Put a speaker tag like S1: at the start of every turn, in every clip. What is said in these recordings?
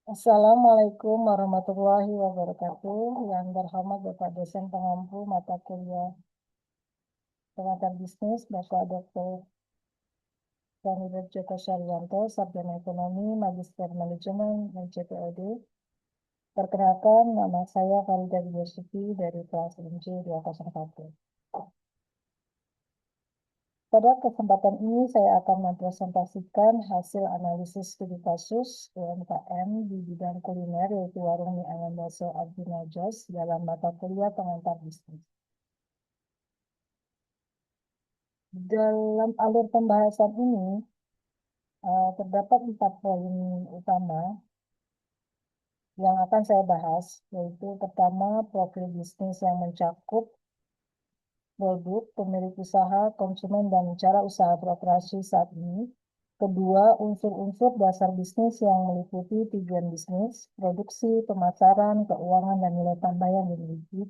S1: Assalamualaikum warahmatullahi wabarakatuh. Yang terhormat Bapak dosen pengampu mata kuliah pengajar bisnis, Bapak Dr. Kandidat Joko Sharyanto, Sarjana Ekonomi, Magister Manajemen, MCPOD. Perkenalkan, nama saya Farida Yusufi dari kelas MJ 201. Pada kesempatan ini saya akan mempresentasikan hasil analisis studi kasus UMKM di bidang kuliner yaitu warung mie ayam bakso Arjuna Jos dalam mata kuliah pengantar bisnis. Dalam alur pembahasan ini terdapat 4 poin utama yang akan saya bahas, yaitu pertama profil bisnis yang mencakup produk, pemilik usaha, konsumen, dan cara usaha beroperasi saat ini. Kedua, unsur-unsur dasar bisnis yang meliputi tujuan bisnis, produksi, pemasaran, keuangan, dan nilai tambah yang dimiliki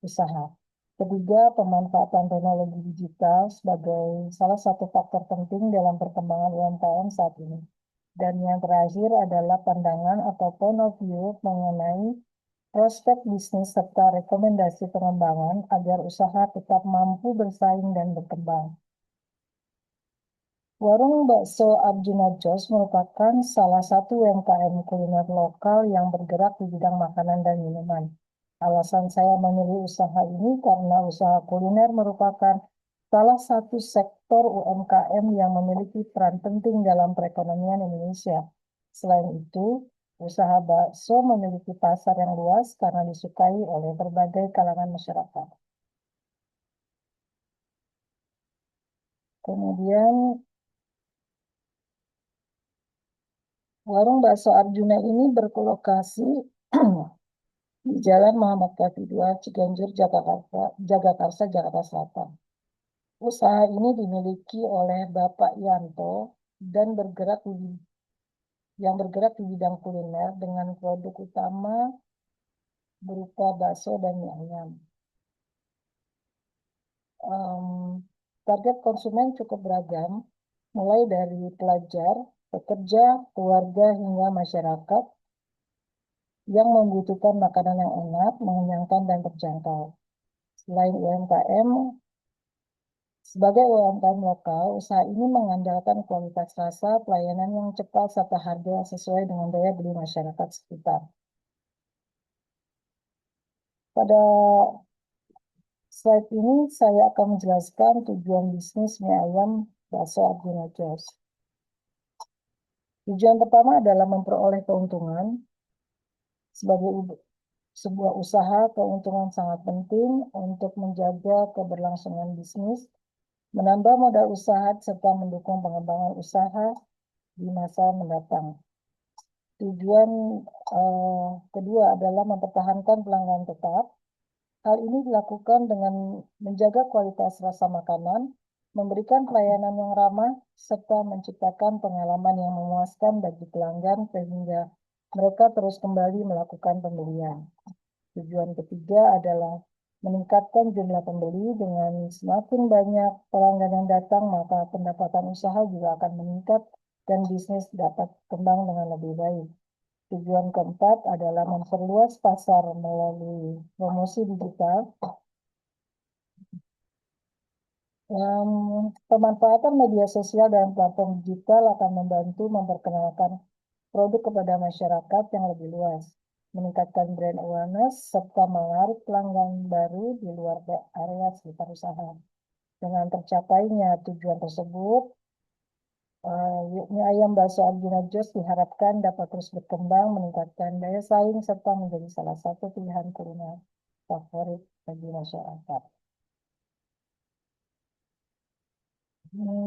S1: usaha. Ketiga, pemanfaatan teknologi digital sebagai salah satu faktor penting dalam perkembangan UMKM saat ini. Dan yang terakhir adalah pandangan atau point of view mengenai prospek bisnis serta rekomendasi pengembangan agar usaha tetap mampu bersaing dan berkembang. Warung bakso Arjuna Jos merupakan salah satu UMKM kuliner lokal yang bergerak di bidang makanan dan minuman. Alasan saya memilih usaha ini karena usaha kuliner merupakan salah satu sektor UMKM yang memiliki peran penting dalam perekonomian Indonesia. Selain itu, usaha bakso memiliki pasar yang luas karena disukai oleh berbagai kalangan masyarakat. Kemudian, warung bakso Arjuna ini berlokasi di Jalan Muhammad Kati 2, Ciganjur, Jagakarsa, Jakarta Selatan. Usaha ini dimiliki oleh Bapak Yanto dan bergerak di bidang kuliner dengan produk utama berupa bakso dan mie ayam. Target konsumen cukup beragam, mulai dari pelajar, pekerja, keluarga, hingga masyarakat yang membutuhkan makanan yang enak, mengenyangkan, dan terjangkau. Selain UMKM, sebagai UMKM lokal, usaha ini mengandalkan kualitas rasa, pelayanan yang cepat, serta harga yang sesuai dengan daya beli masyarakat sekitar. Pada slide ini saya akan menjelaskan tujuan bisnis mie ayam bakso Arjuna Jos. Tujuan pertama adalah memperoleh keuntungan. Sebagai sebuah usaha, keuntungan sangat penting untuk menjaga keberlangsungan bisnis, menambah modal usaha, serta mendukung pengembangan usaha di masa mendatang. Tujuan kedua adalah mempertahankan pelanggan tetap. Hal ini dilakukan dengan menjaga kualitas rasa makanan, memberikan pelayanan yang ramah, serta menciptakan pengalaman yang memuaskan bagi pelanggan sehingga mereka terus kembali melakukan pembelian. Tujuan ketiga adalah meningkatkan jumlah pembeli. Dengan semakin banyak pelanggan yang datang, maka pendapatan usaha juga akan meningkat dan bisnis dapat berkembang dengan lebih baik. Tujuan keempat adalah memperluas pasar melalui promosi digital. Pemanfaatan media sosial dan platform digital akan membantu memperkenalkan produk kepada masyarakat yang lebih luas, meningkatkan brand awareness, serta menarik pelanggan baru di luar area sekitar usaha. Dengan tercapainya tujuan tersebut, mie ayam bakso Arjuna Jos diharapkan dapat terus berkembang, meningkatkan daya saing, serta menjadi salah satu pilihan kuliner favorit bagi masyarakat.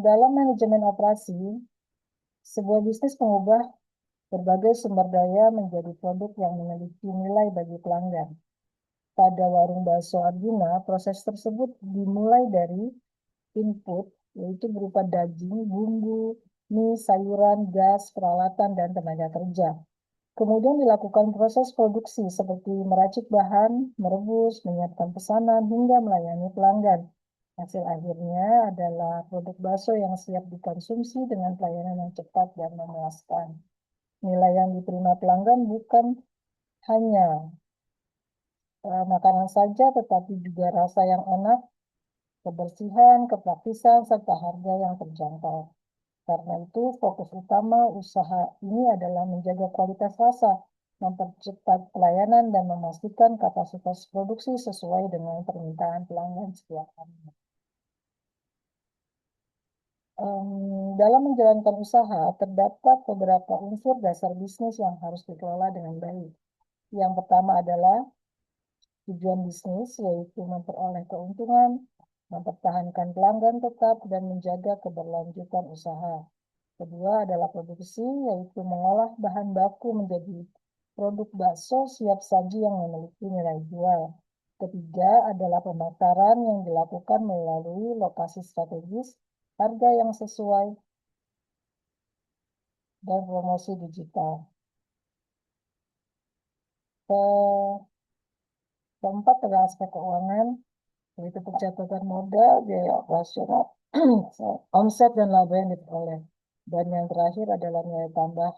S1: Dalam manajemen operasi, sebuah bisnis mengubah berbagai sumber daya menjadi produk yang memiliki nilai bagi pelanggan. Pada warung bakso Arjuna, proses tersebut dimulai dari input, yaitu berupa daging, bumbu, mie, sayuran, gas, peralatan, dan tenaga kerja. Kemudian dilakukan proses produksi seperti meracik bahan, merebus, menyiapkan pesanan, hingga melayani pelanggan. Hasil akhirnya adalah produk bakso yang siap dikonsumsi dengan pelayanan yang cepat dan memuaskan. Nilai yang diterima pelanggan bukan hanya makanan saja, tetapi juga rasa yang enak, kebersihan, kepraktisan, serta harga yang terjangkau. Karena itu, fokus utama usaha ini adalah menjaga kualitas rasa, mempercepat pelayanan, dan memastikan kapasitas produksi sesuai dengan permintaan pelanggan setiap hari. Dalam menjalankan usaha, terdapat beberapa unsur dasar bisnis yang harus dikelola dengan baik. Yang pertama adalah tujuan bisnis, yaitu memperoleh keuntungan, mempertahankan pelanggan tetap, dan menjaga keberlanjutan usaha. Kedua adalah produksi, yaitu mengolah bahan baku menjadi produk bakso siap saji yang memiliki nilai jual. Ketiga adalah pemasaran yang dilakukan melalui lokasi strategis, harga yang sesuai, dan promosi digital. Keempat adalah aspek keuangan, yaitu pencatatan modal, biaya operasional, omset dan laba yang diperoleh. Dan yang terakhir adalah nilai tambah.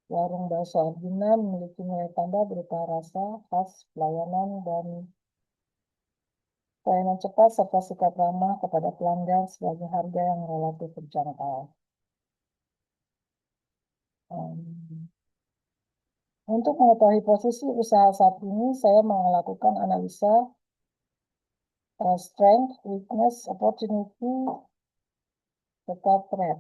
S1: Warung bakso Arjuna memiliki nilai tambah berupa rasa khas, pelayanan cepat, serta sikap ramah kepada pelanggan sebagai harga yang relatif terjangkau. Untuk mengetahui posisi usaha saat ini, saya melakukan analisa strength, weakness, opportunity, serta threat.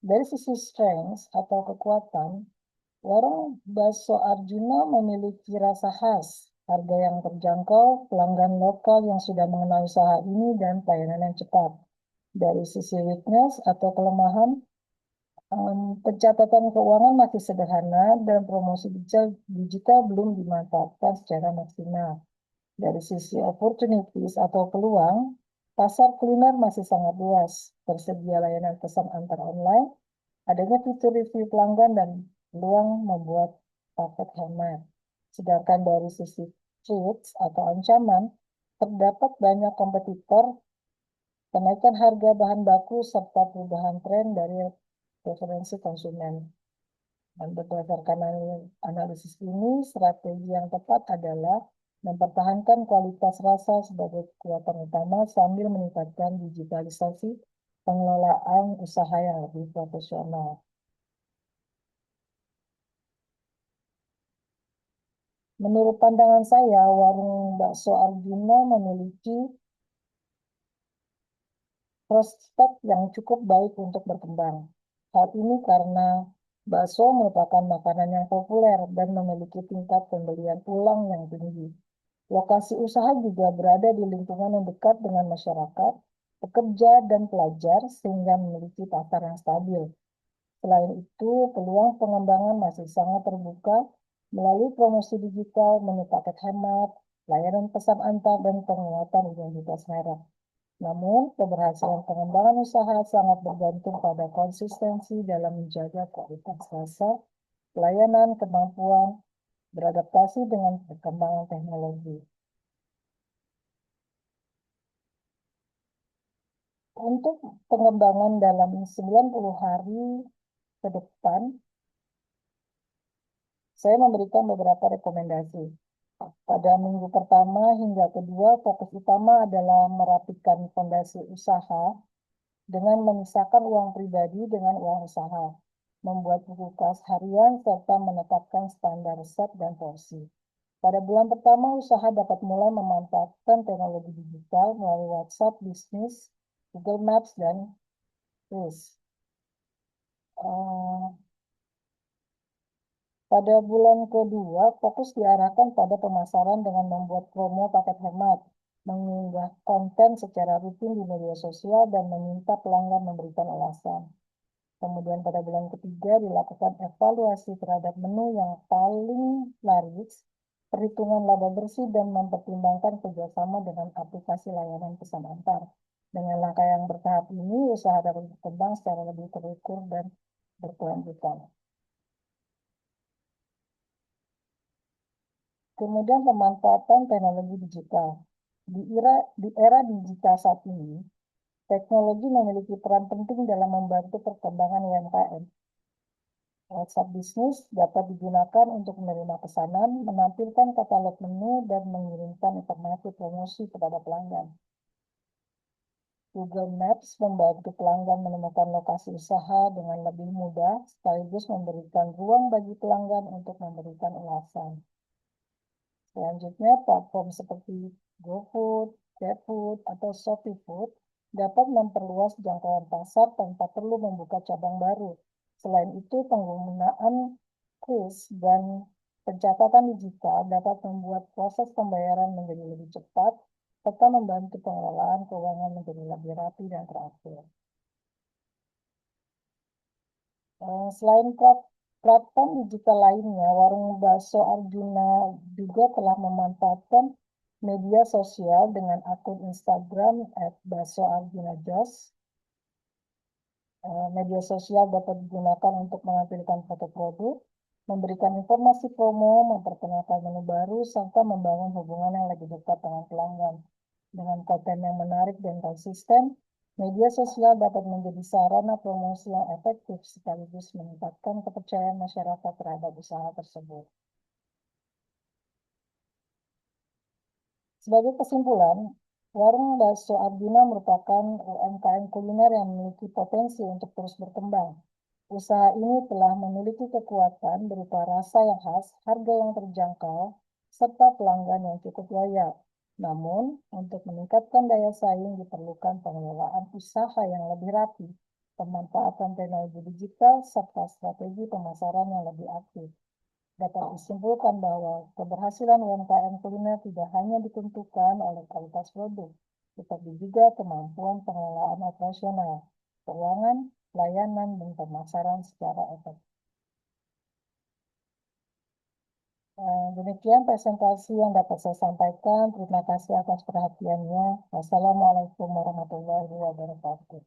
S1: Dari sisi strength atau kekuatan, warung bakso Arjuna memiliki rasa khas, harga yang terjangkau, pelanggan lokal yang sudah mengenal usaha ini, dan pelayanan yang cepat. Dari sisi weakness atau kelemahan, pencatatan keuangan masih sederhana dan promosi digital belum dimanfaatkan secara maksimal. Dari sisi opportunities atau peluang, pasar kuliner masih sangat luas. Tersedia layanan pesan antar online, adanya fitur review pelanggan, dan peluang membuat paket hemat. Sedangkan dari sisi threats atau ancaman, terdapat banyak kompetitor, kenaikan harga bahan baku, serta perubahan tren dari preferensi konsumen. Dan berdasarkan analisis ini, strategi yang tepat adalah mempertahankan kualitas rasa sebagai kekuatan utama sambil meningkatkan digitalisasi pengelolaan usaha yang lebih profesional. Menurut pandangan saya, warung bakso Arjuna memiliki prospek yang cukup baik untuk berkembang. Saat ini karena bakso merupakan makanan yang populer dan memiliki tingkat pembelian ulang yang tinggi. Lokasi usaha juga berada di lingkungan yang dekat dengan masyarakat, pekerja, dan pelajar sehingga memiliki pasar yang stabil. Selain itu, peluang pengembangan masih sangat terbuka melalui promosi digital, menu paket hemat, layanan pesan antar, dan penguatan identitas merek. Namun, keberhasilan pengembangan usaha sangat bergantung pada konsistensi dalam menjaga kualitas rasa, pelayanan, kemampuan beradaptasi dengan perkembangan teknologi. Untuk pengembangan dalam 90 hari ke depan, saya memberikan beberapa rekomendasi. Pada minggu pertama hingga kedua, fokus utama adalah merapikan fondasi usaha dengan memisahkan uang pribadi dengan uang usaha, membuat buku kas harian, serta menetapkan standar set dan porsi. Pada bulan pertama, usaha dapat mulai memanfaatkan teknologi digital melalui WhatsApp bisnis, Google Maps, dan Tools. Pada bulan kedua, fokus diarahkan pada pemasaran dengan membuat promo paket hemat, mengunggah konten secara rutin di media sosial, dan meminta pelanggan memberikan alasan. Kemudian pada bulan ketiga dilakukan evaluasi terhadap menu yang paling laris, perhitungan laba bersih, dan mempertimbangkan kerjasama dengan aplikasi layanan pesan antar. Dengan langkah yang bertahap ini, usaha dapat berkembang secara lebih terukur dan berkelanjutan. Kemudian pemanfaatan teknologi digital. Di era digital saat ini, teknologi memiliki peran penting dalam membantu perkembangan UMKM. WhatsApp bisnis dapat digunakan untuk menerima pesanan, menampilkan katalog menu, dan mengirimkan informasi promosi kepada pelanggan. Google Maps membantu pelanggan menemukan lokasi usaha dengan lebih mudah, sekaligus memberikan ruang bagi pelanggan untuk memberikan ulasan. Selanjutnya, platform seperti GoFood, GrabFood, atau ShopeeFood dapat memperluas jangkauan pasar tanpa perlu membuka cabang baru. Selain itu, penggunaan kris dan pencatatan digital dapat membuat proses pembayaran menjadi lebih cepat, serta membantu pengelolaan keuangan menjadi lebih rapi dan teratur. Selain platform digital lainnya, warung bakso Arjuna juga telah memanfaatkan media sosial dengan akun Instagram @baksoarjunajos. Media sosial dapat digunakan untuk menampilkan foto produk, memberikan informasi promo, memperkenalkan menu baru, serta membangun hubungan yang lebih dekat dengan pelanggan. Dengan konten yang menarik dan konsisten, media sosial dapat menjadi sarana promosi yang efektif sekaligus meningkatkan kepercayaan masyarakat terhadap usaha tersebut. Sebagai kesimpulan, warung bakso Arjuna merupakan UMKM kuliner yang memiliki potensi untuk terus berkembang. Usaha ini telah memiliki kekuatan berupa rasa yang khas, harga yang terjangkau, serta pelanggan yang cukup loyal. Namun, untuk meningkatkan daya saing diperlukan pengelolaan usaha yang lebih rapi, pemanfaatan teknologi digital, serta strategi pemasaran yang lebih aktif. Dapat disimpulkan bahwa keberhasilan UMKM kuliner tidak hanya ditentukan oleh kualitas produk, tetapi juga kemampuan pengelolaan operasional, keuangan, pelayanan, dan pemasaran secara efektif. Demikian presentasi yang dapat saya sampaikan. Terima kasih atas perhatiannya. Wassalamualaikum warahmatullahi wabarakatuh.